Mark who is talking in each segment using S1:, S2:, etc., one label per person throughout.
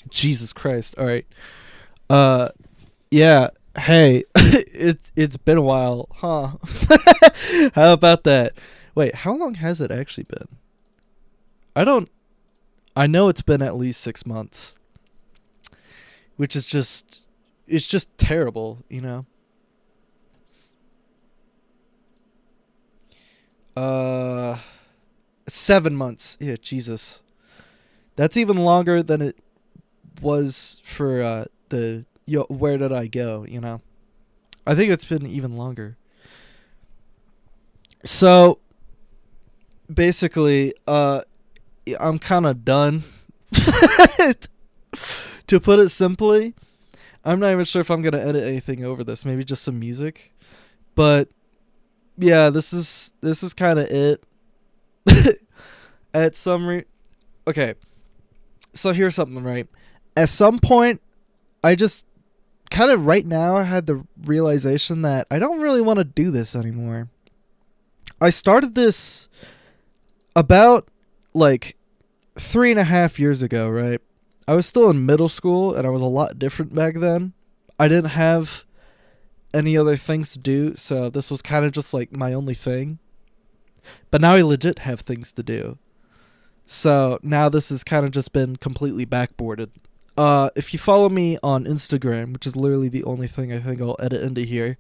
S1: Jesus Christ. All right. Uh, yeah. Hey, it's been a while, huh? How about that? Wait, how long has it actually been? I don't. I know it's been at least 6 months, which is just. It's just terrible, you know. Uh, 7 months. Yeah, Jesus. That's even longer than it was for the where did I go? You know. I think it's been even longer. So basically, I'm kind of done. To put it simply, I'm not even sure if I'm gonna edit anything over this. Maybe just some music. But yeah, this is kind of it. At some okay, so here's something, right? At some point, I just kind of right now I had the realization that I don't really want to do this anymore. I started this about like 3.5 years ago, right? I was still in middle school and I was a lot different back then. I didn't have any other things to do, so this was kind of just like my only thing. But now I legit have things to do. So now this has kind of just been completely backboarded. If you follow me on Instagram, which is literally the only thing I think I'll edit into here,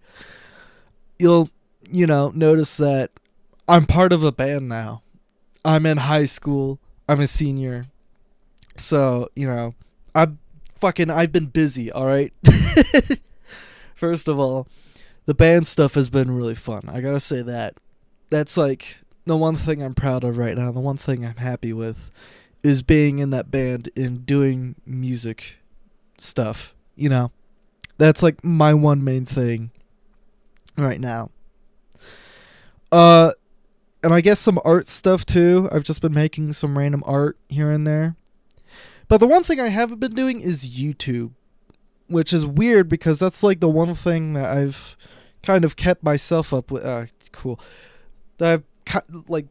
S1: you'll, notice that I'm part of a band now. I'm in high school. I'm a senior. So, I've been busy, all right? First of all, the band stuff has been really fun. I gotta say that. That's like the one thing I'm proud of right now. The one thing I'm happy with is being in that band and doing music stuff. That's like my one main thing right now. And I guess some art stuff too. I've just been making some random art here and there. But the one thing I haven't been doing is YouTube, which is weird because that's like the one thing that I've kind of kept myself up with. Cool. That I've like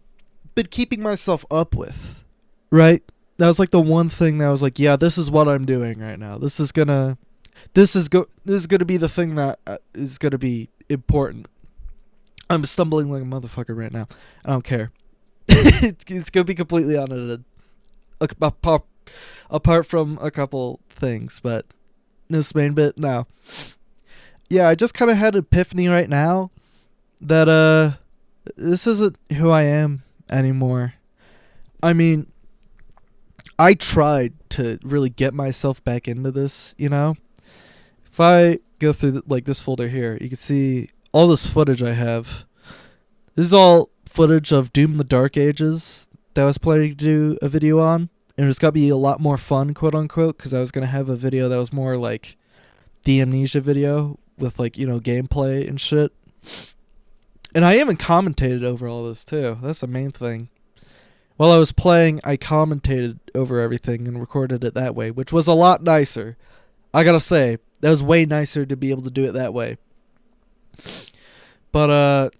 S1: been keeping myself up with, right? That was like the one thing that I was like, yeah, this is what I'm doing right now. This is gonna be the thing that is gonna be important. I'm stumbling like a motherfucker right now. I don't care. It's gonna be completely unedited. Apart from a couple things, but this main bit, no. Yeah, I just kind of had an epiphany right now that this isn't who I am anymore. I mean, I tried to really get myself back into this, If I go through this folder here, you can see all this footage I have. This is all footage of Doom the Dark Ages that I was planning to do a video on. And it's got to be a lot more fun, quote unquote, because I was going to have a video that was more like the Amnesia video with gameplay and shit. And I even commentated over all this too. That's the main thing. While I was playing, I commentated over everything and recorded it that way, which was a lot nicer. I gotta say, that was way nicer to be able to do it that way. But,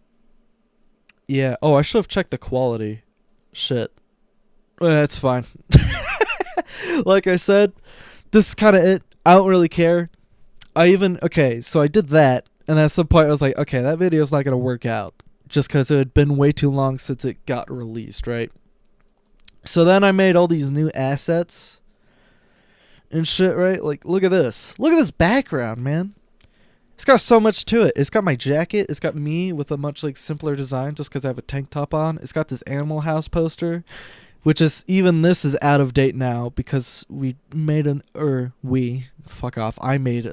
S1: yeah. Oh, I should have checked the quality. Shit. That's fine. Like I said, this is kind of it. I don't really care. So I did that, and at some point I was like, okay, that video's not going to work out, just because it had been way too long since it got released, right? So then I made all these new assets and shit, right? Like, look at this. Look at this background, man. It's got so much to it. It's got my jacket. It's got me with a much simpler design just because I have a tank top on. It's got this Animal House poster, which is, even this is out of date now because I made a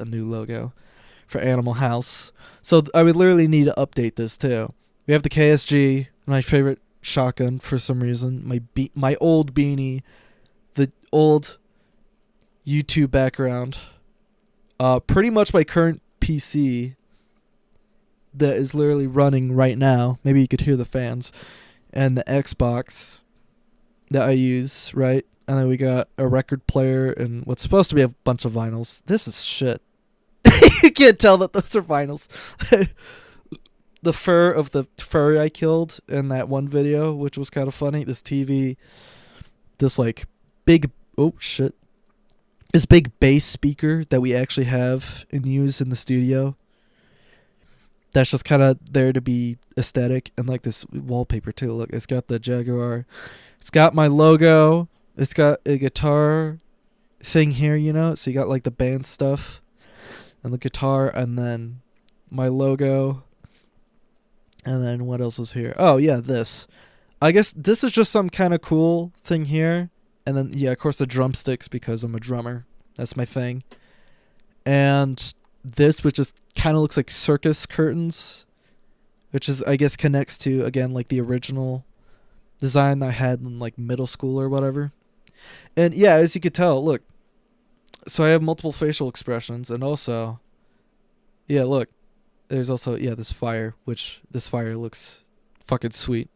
S1: new logo for Animal House. So I would literally need to update this too. We have the KSG, my favorite shotgun for some reason, my old beanie, the old YouTube background, pretty much my current PC that is literally running right now. Maybe you could hear the fans, and the Xbox that I use, right? And then we got a record player and what's supposed to be a bunch of vinyls. This is shit. You can't tell that those are vinyls. The fur of the furry I killed in that one video, which was kind of funny. This TV, this big, oh shit. this big bass speaker that we actually have and use in the studio. That's just kind of there to be aesthetic, and like this wallpaper too. Look, it's got the Jaguar. It's got my logo. It's got a guitar thing here, you know. So you got like the band stuff and the guitar, and then my logo. And then what else is here? Oh yeah, this. I guess this is just some kind of cool thing here. And then yeah, of course the drumsticks because I'm a drummer. That's my thing. And this, which just kind of looks like circus curtains, which is I guess connects to again like the original design I had in like middle school or whatever. And yeah, as you could tell, look. So I have multiple facial expressions, and also, yeah, look. There's also, yeah, this fire, which this fire looks fucking sweet.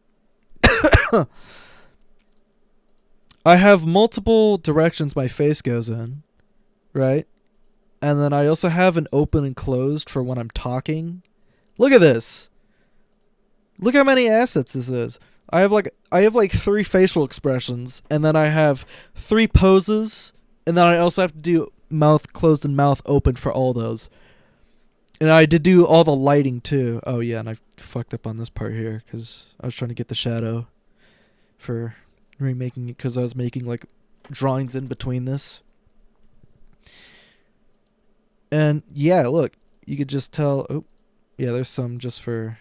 S1: I have multiple directions my face goes in, right? And then I also have an open and closed for when I'm talking. Look at this. Look how many assets this is. I have like 3 facial expressions, and then I have 3 poses, and then I also have to do mouth closed and mouth open for all those. And I did do all the lighting too. Oh yeah, and I fucked up on this part here because I was trying to get the shadow for remaking it because I was making like drawings in between this. And yeah, look, you could just tell. Oh, yeah, there's some just for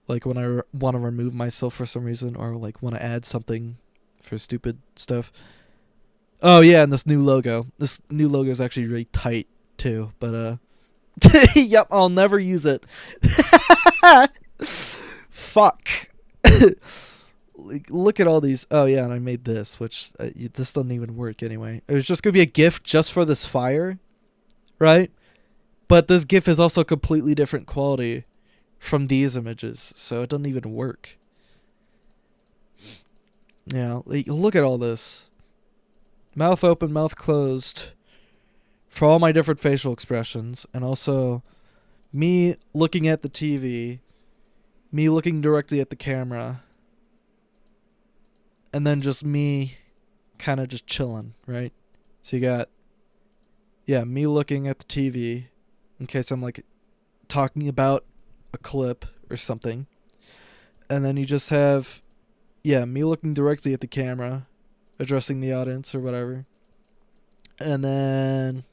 S1: like when I want to remove myself for some reason, or like want to add something for stupid stuff. Oh yeah, and this new logo. This new logo is actually really tight too, but yep, I'll never use it. Fuck. Look at all these. Oh yeah, and I made this, which this doesn't even work anyway. It was just gonna be a GIF just for this fire, right? But this GIF is also completely different quality from these images, so it doesn't even work. Yeah, look at all this. Mouth open, mouth closed. For all my different facial expressions, and also me looking at the TV, me looking directly at the camera, and then just me kind of just chilling, right? So you got, yeah, me looking at the TV in case I'm like talking about a clip or something. And then you just have, yeah, me looking directly at the camera, addressing the audience or whatever. And then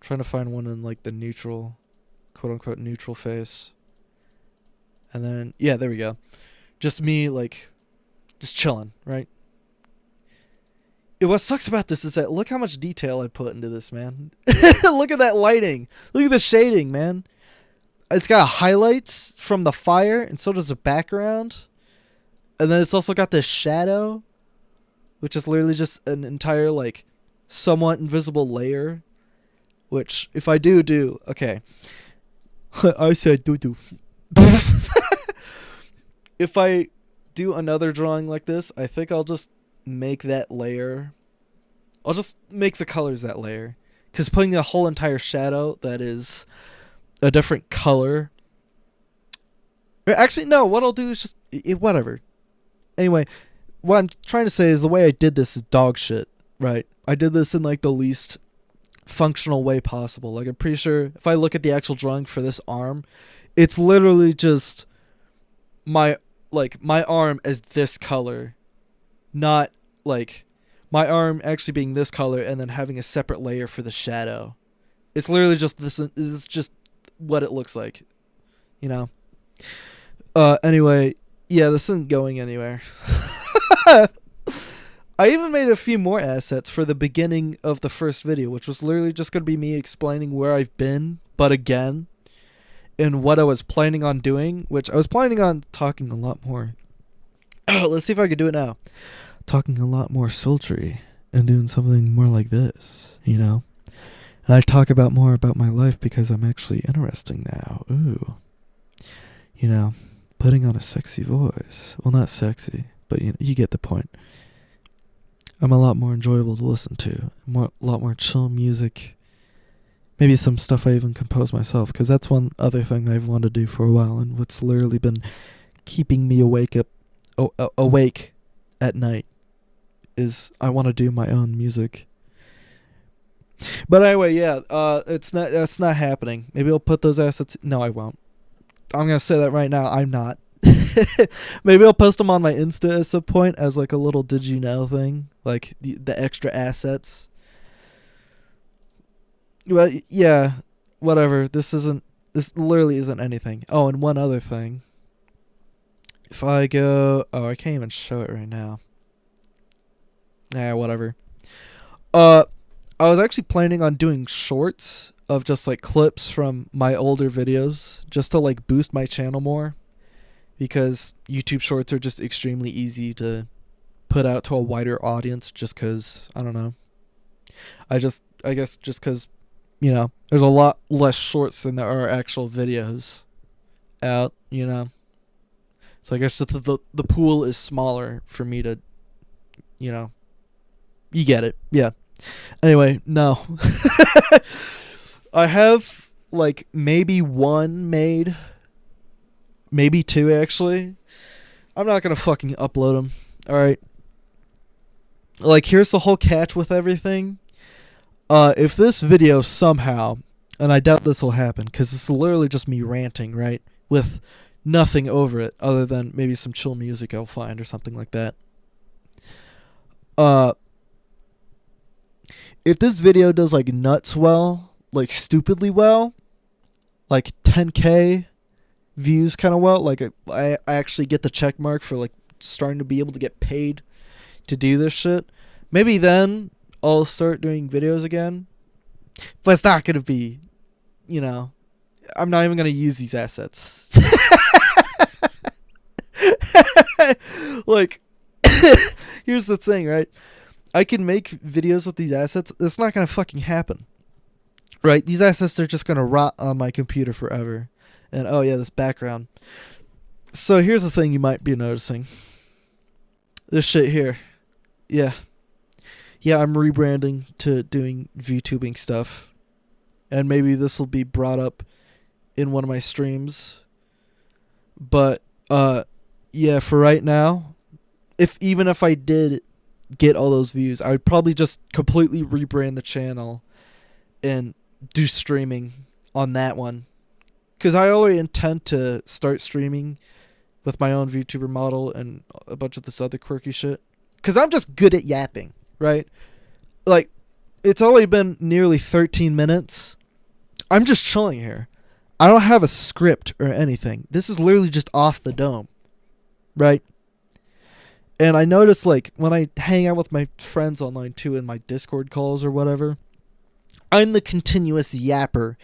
S1: trying to find one in like the neutral, quote unquote neutral face. And then yeah, there we go. Just me like just chilling, right? What sucks about this is that look how much detail I put into this, man. Look at that lighting. Look at the shading, man. It's got highlights from the fire, and so does the background. And then it's also got this shadow, which is literally just an entire like somewhat invisible layer. Which, if I do, okay. I said do. If I do another drawing like this, I think I'll just make that layer. I'll just make the colors that layer. Because putting a whole entire shadow that is a different color. Actually, no, what I'll do is just, whatever. Anyway, what I'm trying to say is the way I did this is dog shit, right? I did this in like the least functional way possible. Like I'm pretty sure if I look at the actual drawing for this arm, it's literally just my arm as this color, not like my arm actually being this color and then having a separate layer for the shadow. It's literally just this is just what it looks like, you know. Anyway, yeah, this isn't going anywhere. I even made a few more assets for the beginning of the first video, which was literally just going to be me explaining where I've been, but again, and what I was planning on doing, which I was planning on talking a lot more. Let's see if I can do it now. Talking a lot more sultry and doing something more like this, you know? And I talk about more about my life because I'm actually interesting now. Ooh. You know, putting on a sexy voice. Well, not sexy, but you get the point. I'm a lot more enjoyable to listen to. A lot more chill music. Maybe some stuff I even compose myself, because that's one other thing I've wanted to do for a while, and what's literally been keeping me awake at night is I want to do my own music. But anyway, yeah, that's not happening. Maybe I'll put those assets. No, I won't. I'm gonna say that right now. I'm not. Maybe I'll post them on my Insta at some point as like a little did you know thing, like the extra assets. But yeah, whatever. This literally isn't anything. Oh, and one other thing. If I go, oh, I can't even show it right now. Whatever. I was actually planning on doing shorts of just like clips from my older videos just to like boost my channel more, because YouTube shorts are just extremely easy to put out to a wider audience just cuz I don't know. I guess just cuz there's a lot less shorts than there are actual videos out, So I guess the pool is smaller for me to, you get it. Yeah. Anyway, no. I have like maybe one made, maybe two actually. I'm not gonna fucking upload them. All right. Like, here's the whole catch with everything. If this video somehow, and I doubt this will happen, because this is literally just me ranting, right, with nothing over it other than maybe some chill music I'll find or something like that. If this video does like nuts well, like stupidly well, like 10K views kind of well, like I actually get the check mark for like starting to be able to get paid to do this shit, maybe then I'll start doing videos again. But it's not gonna be, I'm not even gonna use these assets. Like, here's the thing, right? I can make videos with these assets. It's not gonna fucking happen, right? These assets are just gonna rot on my computer forever. And oh yeah, this background. So here's the thing you might be noticing. This shit here. Yeah, I'm rebranding to doing VTubing stuff. And maybe this will be brought up in one of my streams. But, yeah, for right now, even if I did get all those views, I would probably just completely rebrand the channel and do streaming on that one. Because I already intend to start streaming with my own VTuber model and a bunch of this other quirky shit. Because I'm just good at yapping, right? Like, it's only been nearly 13 minutes. I'm just chilling here. I don't have a script or anything. This is literally just off the dome, right? And I notice, like, when I hang out with my friends online, too, in my Discord calls or whatever, I'm the continuous yapper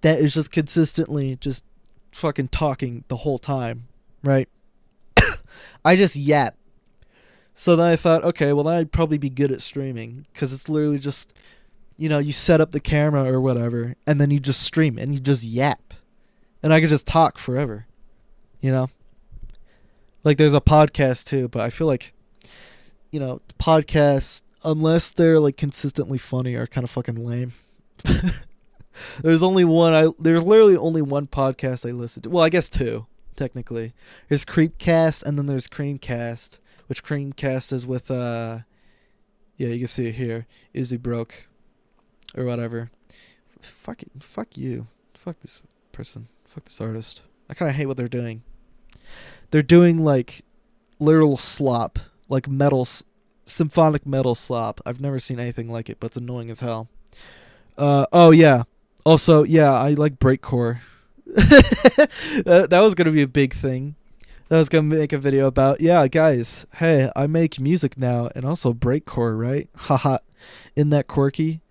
S1: that is just consistently just fucking talking the whole time, right? I just yap. So then I thought, okay, well, then I'd probably be good at streaming, because it's literally just, you set up the camera or whatever, and then you just stream, and you just yap. And I could just talk forever, Like, there's a podcast, too, but I feel like, podcasts, unless they're, like, consistently funny, are kind of fucking lame. There's literally only one podcast I listen to. Well, I guess two, technically. There's Creepcast, and then there's Creamcast, which Creamcast is with, yeah, you can see it here, Izzy Broke, or whatever. Fuck you. Fuck this person. Fuck this artist. I kind of hate what they're doing. They're doing, like, literal slop, like symphonic metal slop. I've never seen anything like it, but it's annoying as hell. Oh, yeah. Also, yeah, I like breakcore. That was going to be a big thing. That was going to make a video about, yeah, guys, hey, I make music now, and also breakcore, right? Haha. Isn't that quirky?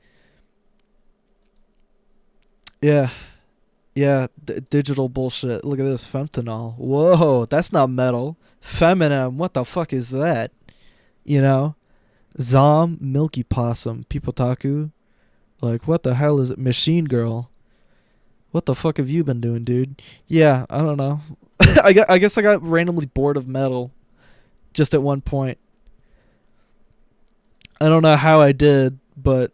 S1: Yeah. Yeah, digital bullshit. Look at this, fentanyl. Whoa, that's not metal. Feminem, what the fuck is that? Zom, Milky Possum, Pipotaku. Like, what the hell is it? Machine Girl. What the fuck have you been doing, dude? Yeah, I don't know. I guess I got randomly bored of metal just at one point. I don't know how I did, but,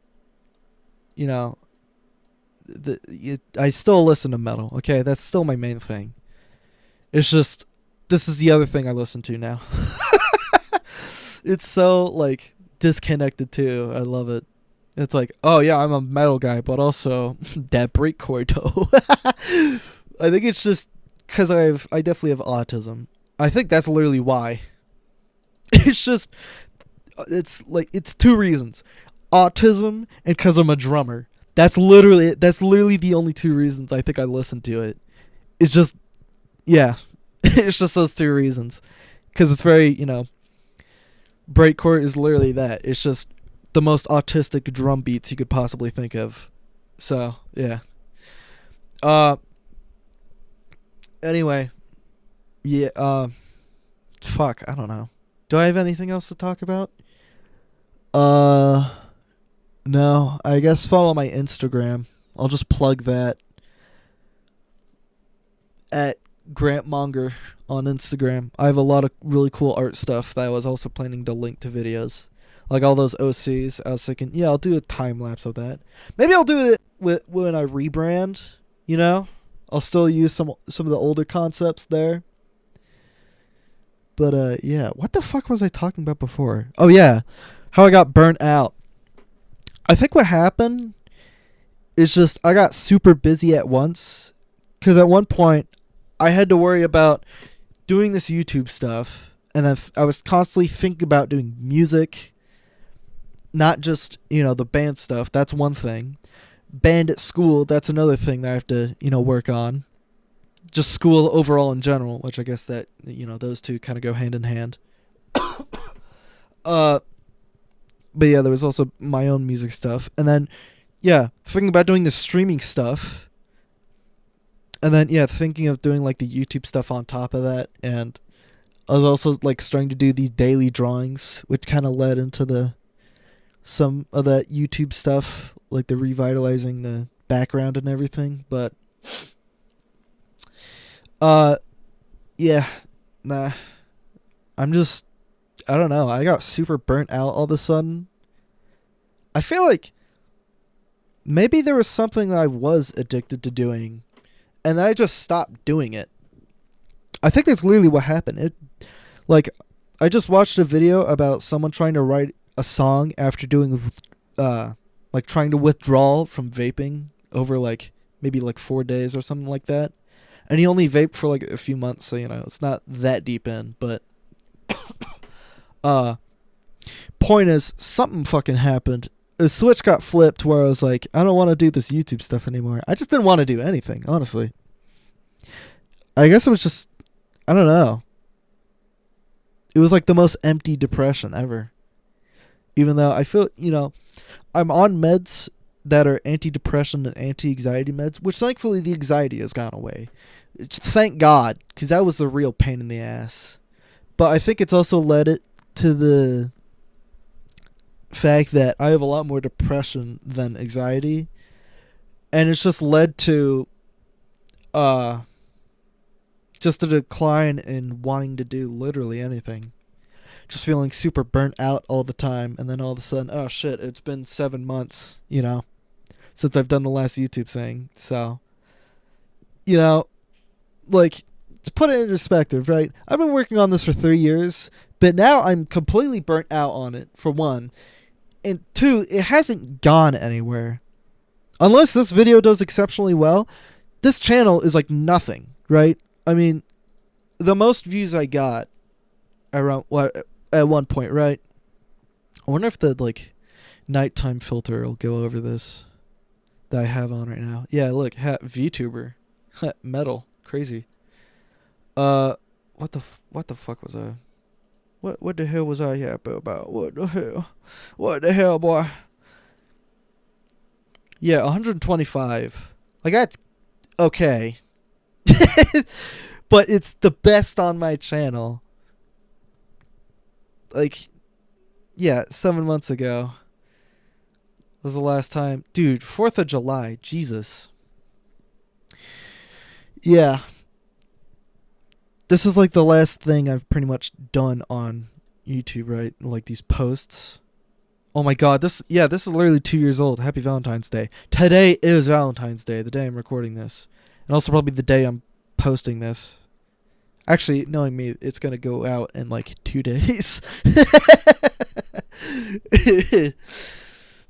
S1: I still listen to metal, okay? That's still my main thing. It's just, this is the other thing I listen to now. It's so, like, disconnected, too. I love it. It's like, oh yeah, I'm a metal guy, but also that breakcore though. I think it's just because I definitely have autism. I think that's literally why. It's just it's two reasons: autism and because I'm a drummer. That's literally the only two reasons I think I listen to it. It's just yeah, it's just those two reasons. Because it's very breakcore is literally that. It's just the most autistic drum beats you could possibly think of. So yeah. Uh. Anyway, yeah. Fuck. I don't know. Do I have anything else to talk about? Uh. No. I guess follow my Instagram. I'll just plug that at Grant Monger on Instagram. I have a lot of really cool art stuff that I was also planning to link to videos. Like all those OCs. I was thinking, yeah, I'll do a time lapse of that. Maybe I'll do it when I rebrand, you know? I'll still use some of the older concepts there. But yeah, what the fuck was I talking about before? Oh yeah, how I got burnt out. I think what happened is just I got super busy at once cuz at one point I had to worry about doing this YouTube stuff and then I was constantly thinking about doing music, not just, the band stuff. That's one thing. Band at school, that's another thing that I have to, work on. Just school overall in general, which I guess that, those two kind of go hand in hand. But yeah, there was also my own music stuff. And then, yeah, thinking about doing the streaming stuff. And then, yeah, thinking of doing, like, the YouTube stuff on top of that. And I was also, like, starting to do these daily drawings, which kind of led into some of that YouTube stuff, like the revitalizing the background and everything. But, yeah, nah. I don't know. I got super burnt out all of a sudden. I feel like maybe there was something that I was addicted to doing, and I just stopped doing it. I think that's literally what happened. I just watched a video about someone trying to write a song after doing, trying to withdraw from vaping over, maybe 4 days or something like that. And he only vaped for, a few months, so, it's not that deep in, but... point is, something fucking happened. A switch got flipped where I was like, I don't want to do this YouTube stuff anymore. I just didn't want to do anything, honestly. I guess it was just, I don't know. It was the most empty depression ever. Even though I feel, I'm on meds that are antidepressant and anti-anxiety meds, which thankfully the anxiety has gone away. Thank God, because that was the real pain in the ass. But I think it's also led it to the fact that I have a lot more depression than anxiety, and it's just led to just a decline in wanting to do literally anything. Just feeling super burnt out all the time, and then all of a sudden, oh shit, it's been 7 months, since I've done the last YouTube thing. So, to put it in perspective, right? I've been working on this for 3 years, but now I'm completely burnt out on it, for one. And two, it hasn't gone anywhere. Unless this video does exceptionally well, this channel is nothing, right? I mean, the most views I got around at one point, right? I wonder if the nighttime filter will go over this that I have on right now. Yeah, look, VTuber, metal, crazy. What the fuck was I? What the hell was I happy about? What the hell, boy? Yeah, 125. That's okay. But it's the best on my channel. Yeah, 7 months ago was the last time. Dude, 4th of July. Jesus. Yeah. This is the last thing I've pretty much done on YouTube, right? These posts. Oh my god, this is literally 2 years old. Happy Valentine's Day. Today is Valentine's Day, the day I'm recording this. And also probably the day I'm posting this. Actually, knowing me, it's going to go out in 2 days.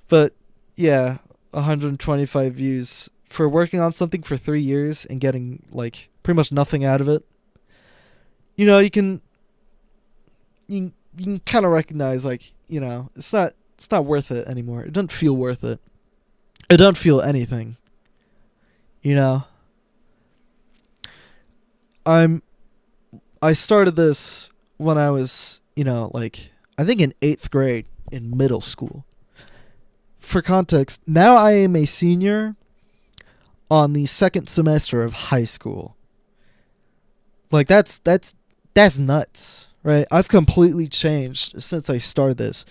S1: But Yeah, 125 views for working on something for 3 years and getting like pretty much nothing out of it. You know, you can kind of recognize, like, you know, it's not worth it anymore. It doesn't feel worth it. It doesn't feel anything. You know, I'm I started this when I was, you know, like, I think in 8th grade in middle school. For context, now I am a senior on the second semester of high school. Like, that's nuts, right? I've completely changed since I started this.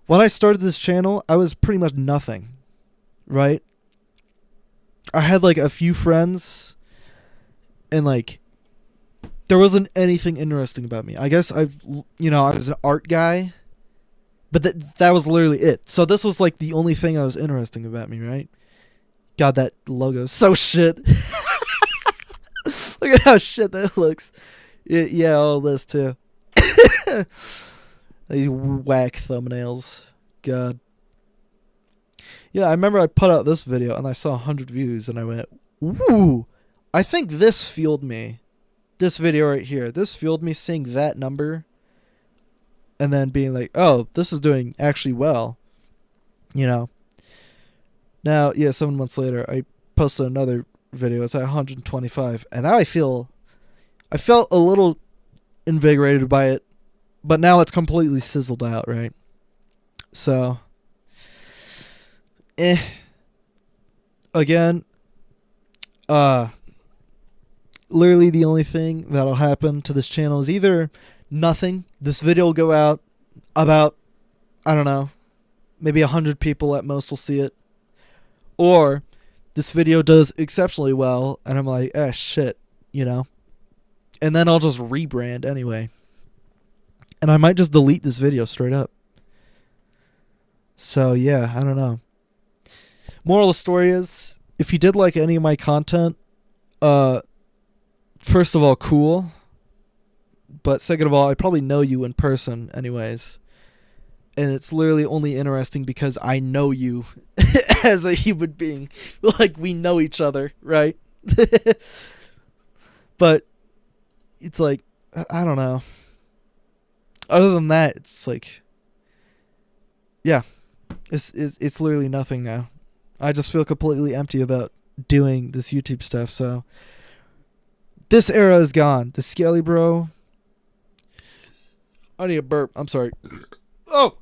S1: When I started this channel, I was pretty much nothing, right? I had like a few friends, and like there wasn't anything interesting about me. I guess I was an art guy, but that was literally it. So this was like the only thing that was interesting about me, right? God, that logo's so shit. Look at how shit that looks. Yeah, all this too. These whack thumbnails. God. Yeah, I remember I put out this video and I saw 100 views and I went, "Ooh, I think this fueled me." This video right here. This fueled me seeing that number and then being like, "Oh, this is doing actually well." You know. Now, yeah, 7 months later, I posted another video. It's at 125, and now I felt a little invigorated by it, but now it's completely sizzled out, right? So, again, literally the only thing that'll happen to this channel is either nothing. This video will go out, about, I don't know, maybe 100 people at most will see it, or this video does exceptionally well, and I'm like, shit, you know? And then I'll just rebrand anyway. And I might just delete this video straight up. So, yeah, I don't know. Moral of the story is, if you did like any of my content, first of all, cool. But second of all, I probably know you in person anyways. And it's literally only interesting because I know you as a human being. Like, we know each other, right? But it's like, I don't know. Other than that, it's like, yeah, it's literally nothing now. I just feel completely empty about doing this YouTube stuff. So this era is gone. The Skele bro. I need a burp. I'm sorry. Oh,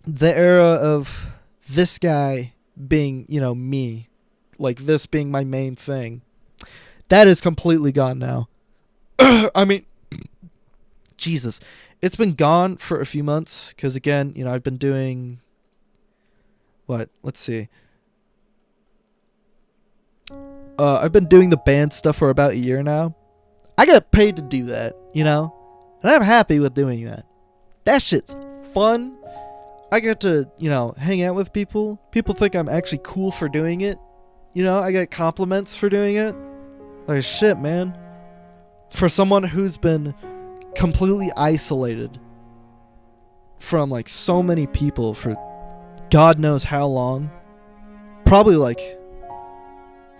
S1: the era of this guy being, you know, me, like this being my main thing, that is completely gone now. I mean, Jesus, it's been gone for a few months because, again, you know, I've been doing what? Let's see. I've been doing the band stuff for about a year now. I got paid to do that, you know, and I'm happy with doing that. That shit's fun. I get to, you know, hang out with people. People think I'm actually cool for doing it. You know, I get compliments for doing it. Like, shit, man. For someone who's been completely isolated from, like, so many people for God knows how long. Probably, like,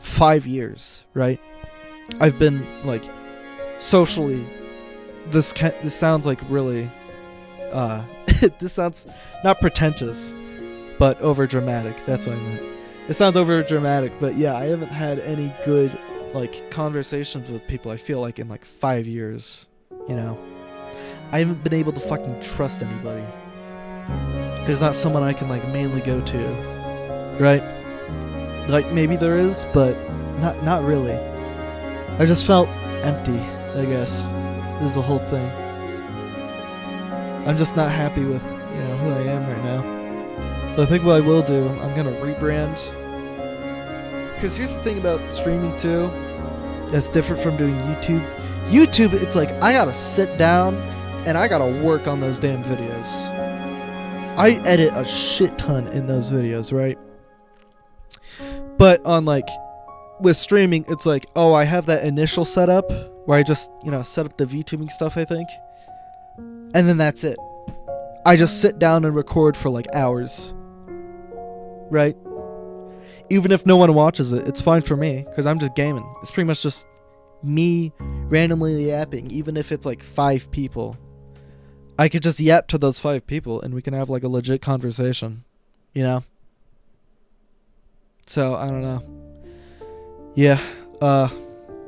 S1: 5 years, right? I've been, like, socially... This sounds like really... this sounds not pretentious, but over dramatic. That's what I meant. It sounds over dramatic, but yeah, I haven't had any good, like, conversations with people, I feel like, in like 5 years. You know, I haven't been able to fucking trust anybody. There's not someone I can, like, mainly go to, right? Like, maybe there is, but not really. I just felt empty, I guess. This is the whole thing. I'm just not happy with, you know, who I am right now. So I think what I will do, I'm going to rebrand. Because here's the thing about streaming too, that's different from doing YouTube. YouTube, it's like, I got to sit down and I got to work on those damn videos. I edit a shit ton in those videos, right? But on, like, with streaming, it's like, oh, I have that initial setup where I just, you know, set up the VTubing stuff, I think. And then that's it. I just sit down and record for like hours. right? Even if no one watches it, it's fine for me because I'm just gaming. It's pretty much just me randomly yapping, even if it's like 5 people. I could just yap to those 5 people and we can have like a legit conversation, you know? So, I don't know. Yeah,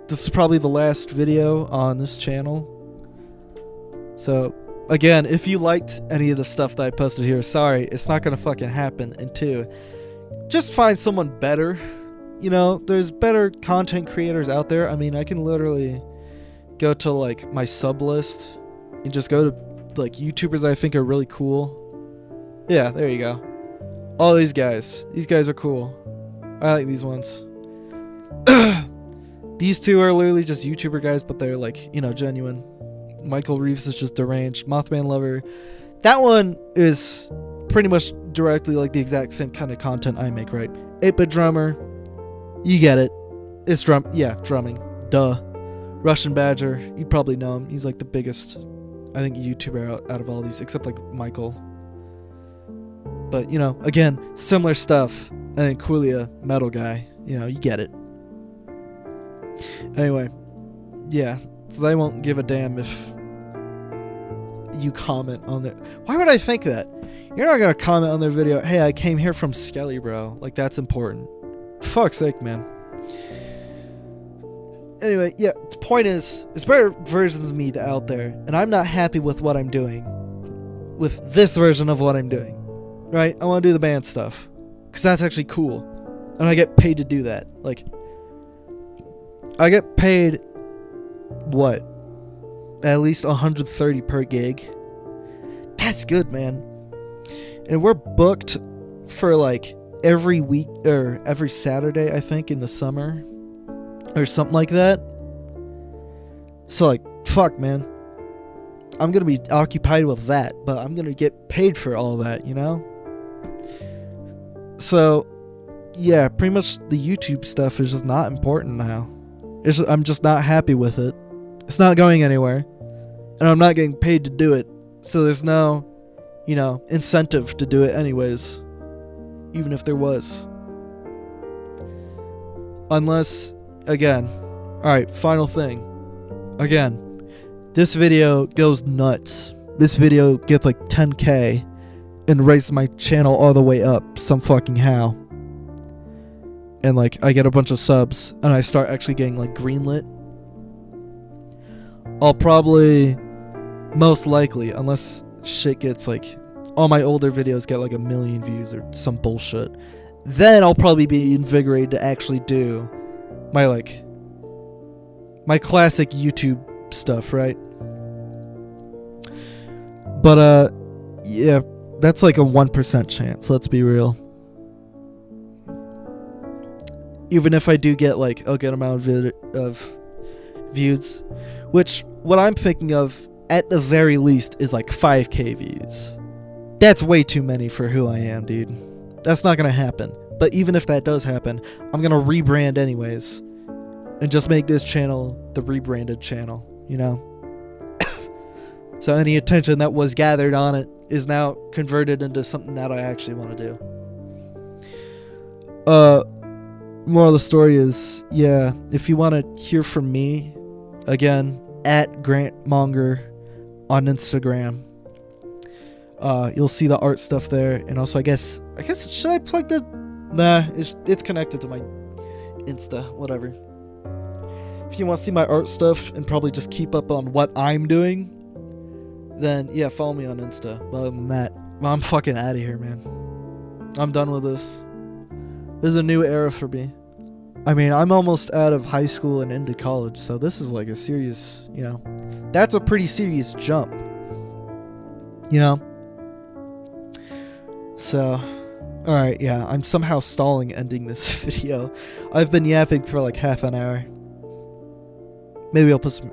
S1: this is probably the last video on this channel. So, again, if you liked any of the stuff that I posted here, sorry, it's not gonna fucking happen. And 2, just find someone better. You know, there's better content creators out there. I mean, I can literally go to like my sub list and just go to like YouTubers I think are really cool. Yeah, there you go. All these guys. These guys are cool. I like these ones. These 2 are literally just YouTuber guys, but they're like, you know, genuine. Michael Reeves is just deranged. Mothman Lover. That one is pretty much directly like the exact same kind of content I make, right? 8-Bit Drummer. You get it. It's drumming. Duh. Russian Badger. You probably know him. He's like the biggest, I think, YouTuber out of all these, except like Michael. But, you know, again, similar stuff. And then Quillia, metal guy. You know, you get it. Anyway. Yeah. So they won't give a damn if you comment on their... Why would I think that? You're not gonna comment on their video, hey, I came here from Skele, bro. Like, that's important. Fuck's sake, man. Anyway, yeah, the point is, there's better versions of me out there, and I'm not happy with what I'm doing. With this version of what I'm doing. Right? I want to do the band stuff. Because that's actually cool. And I get paid to do that. Like, I get paid... what? At least 130 per gig. That's good, man. And we're booked for like every week or every Saturday, I think, in the summer or something like that. So like, fuck, man. I'm gonna be occupied with that, but I'm gonna get paid for all that, you know? So yeah, pretty much the YouTube stuff is just not important now. I'm just not happy with it. It's not going anywhere. And I'm not getting paid to do it. So there's no, you know, incentive to do it anyways. Even if there was. Unless, again. Alright, final thing. Again. This video goes nuts. This video gets like 10k. And raises my channel all the way up. Some fucking how. And like, I get a bunch of subs. And I start actually getting like greenlit. I'll probably, most likely, unless shit gets like, all my older videos get like 1 million views or some bullshit, then I'll probably be invigorated to actually do my like, my classic YouTube stuff, right? But yeah, that's like a 1% chance, let's be real. Even if I do get like a good amount of views, which what I'm thinking of at the very least is like 5k views. That's way too many for who I am, dude. That's not gonna happen. But even if that does happen, I'm gonna rebrand anyways and just make this channel the rebranded channel, you know? So any attention that was gathered on it is now converted into something that I actually want to do. Moral of the story is, yeah, if you want to hear from me, again, at Grant Monger on Instagram. You'll see the art stuff there, and also I guess should I plug the? Nah, it's connected to my Insta, whatever. If you want to see my art stuff and probably just keep up on what I'm doing, then yeah, follow me on Insta. But other than that, I'm fucking out of here, man. I'm done with this. This is a new era for me. I mean, I'm almost out of high school and into college, so this is like a serious, you know, that's a pretty serious jump, you know? So, alright, yeah, I'm somehow stalling ending this video. I've been yapping for like half an hour. Maybe I'll put some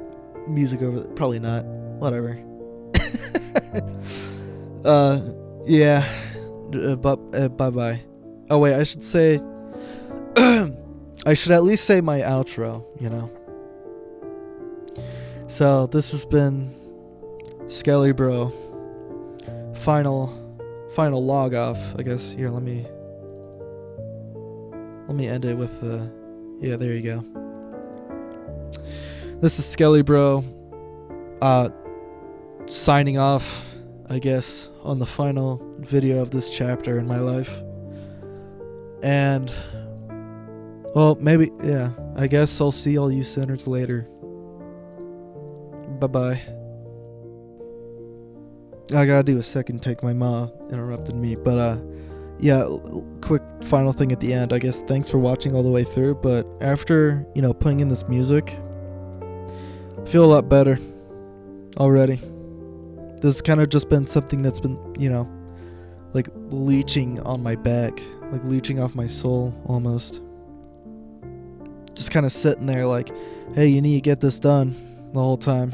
S1: music over it. Probably not. Whatever. Yeah. Bye-bye. Oh, wait, I should say... I should at least say my outro, you know? So, this has been... Skele Bro. Final log off, I guess. Here, let me... let me end it with yeah, there you go. This is Skele Bro, signing off, I guess, on the final video of this chapter in my life. And, well, maybe, yeah, I guess I'll see all you sinners later. Bye-bye. I gotta do a second take. My ma interrupted me, but, yeah, quick final thing at the end. I guess thanks for watching all the way through, but after, putting in this music, I feel a lot better already. This has kind of just been something that's been, like leeching on my back, like leeching off my soul almost. Just kind of sitting there like, hey, you need to get this done the whole time,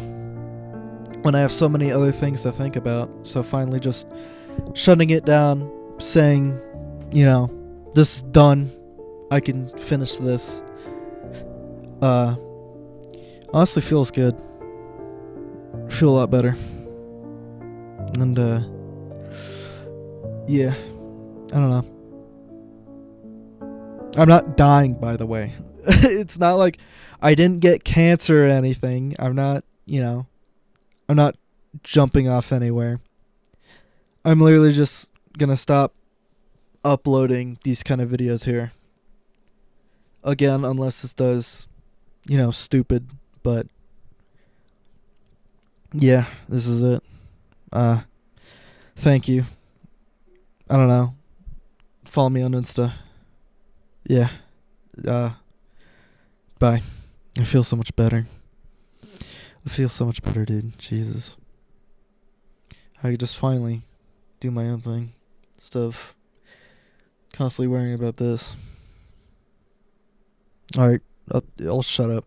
S1: when I have so many other things to think about. So finally just shutting it down, saying, this is done, I can finish this. Honestly feels good. Feel a lot better. And yeah, I don't know. I'm not dying, by the way. It's not like I didn't get cancer or anything. I'm not, I'm not jumping off anywhere. I'm literally just gonna stop uploading these kind of videos here. Again, unless this does, stupid, but yeah, this is it. Thank you. I don't know. Follow me on Insta. Yeah. Bye. I feel so much better. I feel so much better, dude. Jesus. I could just finally do my own thing instead of constantly worrying about this. Alright, I'll shut up.